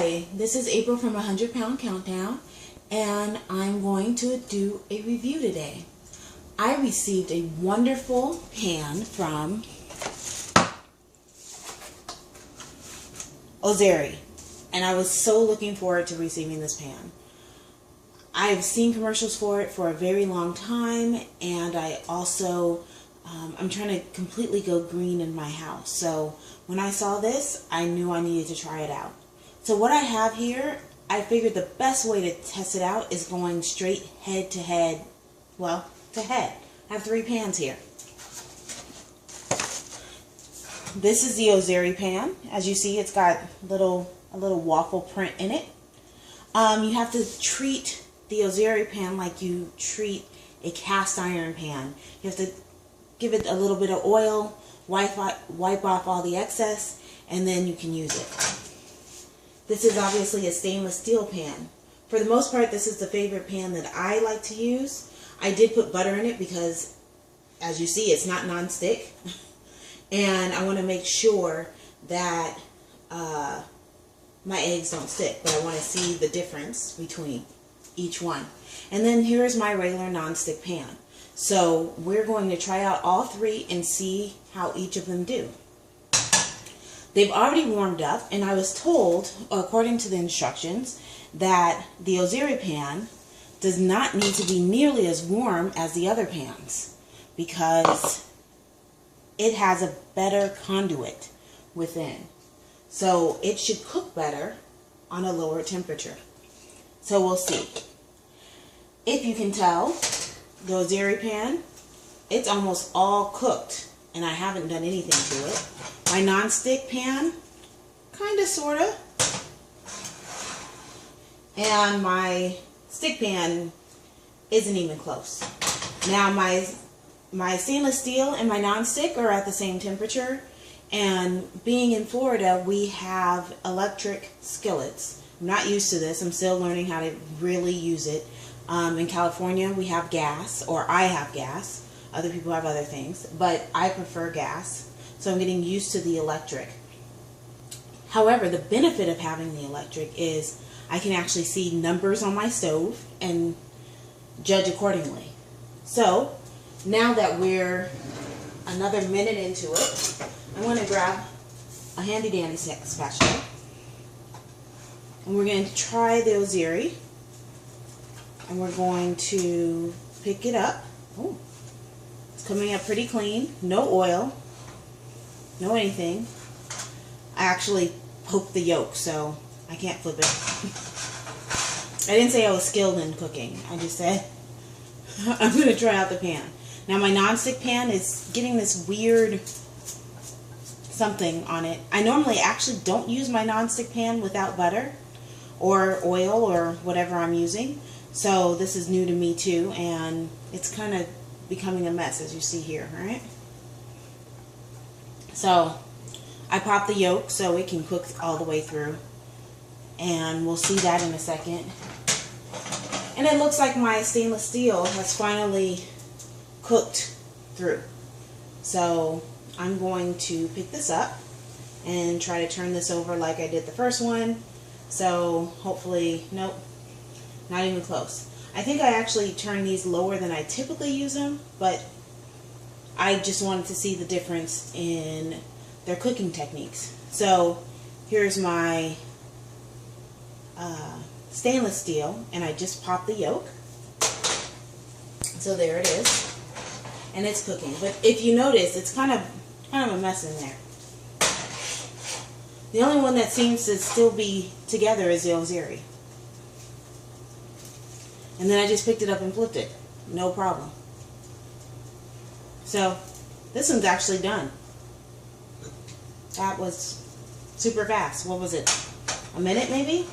Hi, this is April from 100 Pound Countdown, and I'm going to do a review today. I received a wonderful pan from Ozeri, and I was so looking forward to receiving this pan. I've seen commercials for it for a very long time, and I also I'm trying to completely go green in my house. So when I saw this, I knew I needed to try it out. So what I have here, I figured the best way to test it out is going straight head to head. Well, to head. I have 3 pans here. This is the Ozeri pan. As you see, it's got a little waffle print in it. You have to treat the Ozeri pan like you treat a cast iron pan. You have to give it a little bit of oil, wipe off all the excess, and then you can use it. This is obviously a stainless steel pan. For the most part, this is the favorite pan that I like to use. I did put butter in it because, as you see, it's not non-stick. And I want to make sure that my eggs don't stick, but I want to see the difference between each one. And then here's my regular non-stick pan. So we're going to try out all 3 and see how each of them do. They've already warmed up, and I was told, according to the instructions, that the Ozeri pan does not need to be nearly as warm as the other pans because it has a better conduit within. So it should cook better on a lower temperature. So we'll see. If you can tell, the Ozeri pan, it's almost all cooked, and I haven't done anything to it. My non-stick pan, kind of, sort of. And my stick pan isn't even close. Now my stainless steel and my non-stick are at the same temperature, and being in Florida, we have electric skillets. I'm not used to this. I'm still learning how to really use it. In California, we have gas, or I have gas. Other people have other things, but I prefer gas, so I'm getting used to the electric. However, the benefit of having the electric is I can actually see numbers on my stove and judge accordingly. So, now that we're another minute into it, I'm going to grab a handy dandy spatula, and we're going to try the Ozeri. And we're going to pick it up. Oh, it's coming up pretty clean. No oil. No anything. I actually poked the yolk, so I can't flip it. I didn't say I was skilled in cooking. I just said I'm going to try out the pan. Now my non-stick pan is getting this weird something on it. I normally actually don't use my non-stick pan without butter or oil or whatever I'm using. So this is new to me too, and it's kind of becoming a mess, as you see here, right? So I popped the yolk so it can cook all the way through, and we'll see that in a second. And it looks like my stainless steel has finally cooked through. So I'm going to pick this up and try to turn this over like I did the first one. So hopefully, nope. Not even close. I think I actually turn these lower than I typically use them, but I just wanted to see the difference in their cooking techniques. So here's my stainless steel, and I just popped the yolk. So there it is, and it's cooking. But if you notice, it's kind of a mess in there. The only one that seems to still be together is the Ozeri. And then I just picked it up and flipped it. No problem. So, this one's actually done. That was super fast. What was it? A minute maybe?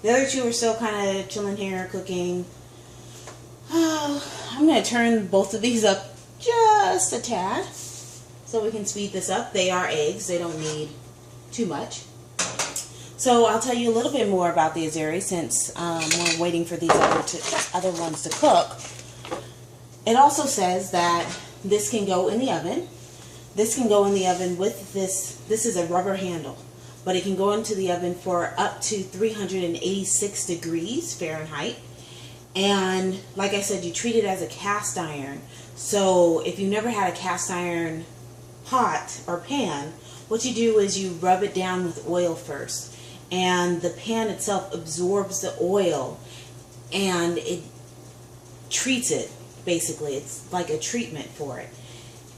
The other 2 are still kind of chilling here, cooking. I'm going to turn both of these up just a tad so we can speed this up. They are eggs. They don't need too much. So I'll tell you a little bit more about the Ozeri since we're waiting for these other ones to cook. It also says that this can go in the oven. This can go in the oven with this. This is a rubber handle. but it can go into the oven for up to 386 degrees Fahrenheit. And like I said, you treat it as a cast iron. So if you never had a cast iron pot or pan, what you do is you rub it down with oil first, and the pan itself absorbs the oil and it treats it. Basically, it's like a treatment for it.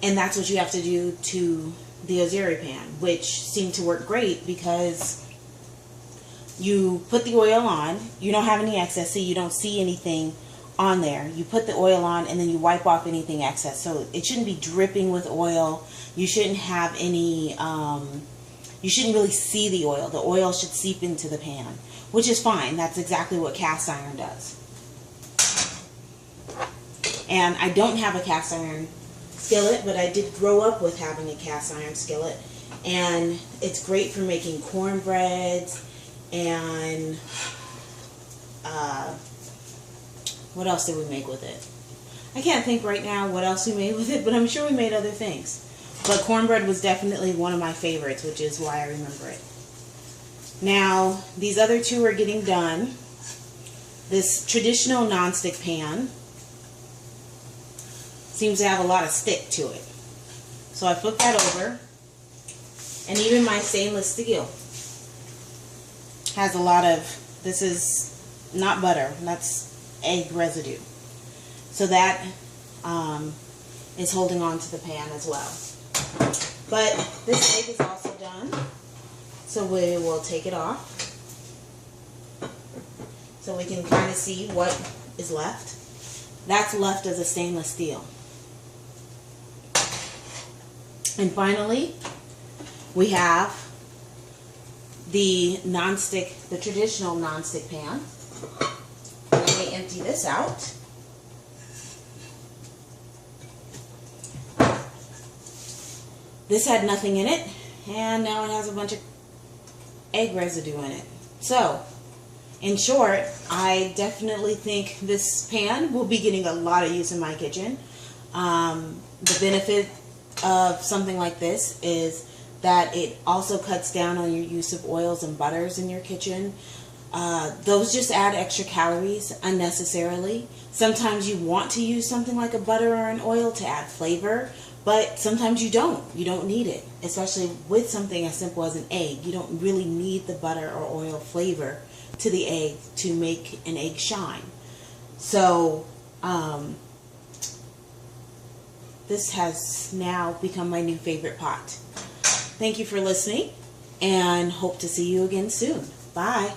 And that's what you have to do to the Ozeri pan, which seemed to work great because you put the oil on, you don't have any excess, so you don't see anything on there. You put the oil on and then you wipe off anything excess. So it shouldn't be dripping with oil. You shouldn't have any, you shouldn't really see the oil. The oil should seep into the pan, which is fine. That's exactly what cast iron does. And I don't have a cast iron skillet, but I did grow up with having a cast iron skillet, and it's great for making cornbreads and what else did we make with it? I can't think right now what else we made with it, but I'm sure we made other things. But cornbread was definitely one of my favorites, which is why I remember it. Now, these other two are getting done. This traditional nonstick pan seems to have a lot of stick to it. So I flip that over, and even my stainless steel has a lot of, this is not butter, that's egg residue. So that is holding on to the pan as well. But this egg is also done, so we will take it off so we can kind of see what is left. That's left as a stainless steel. And finally, we have the nonstick, the traditional nonstick pan. Let me empty this out. This had nothing in it, and now it has a bunch of egg residue in it. So, in short, I definitely think this pan will be getting a lot of use in my kitchen. The benefit of something like this is that it also cuts down on your use of oils and butters in your kitchen. Those just add extra calories unnecessarily. Sometimes you want to use something like a butter or an oil to add flavor, but sometimes you don't. You don't need it, especially with something as simple as an egg. You don't really need the butter or oil flavor to the egg to make an egg shine. So, this has now become my new favorite pot. Thank you for listening, and hope to see you again soon. Bye.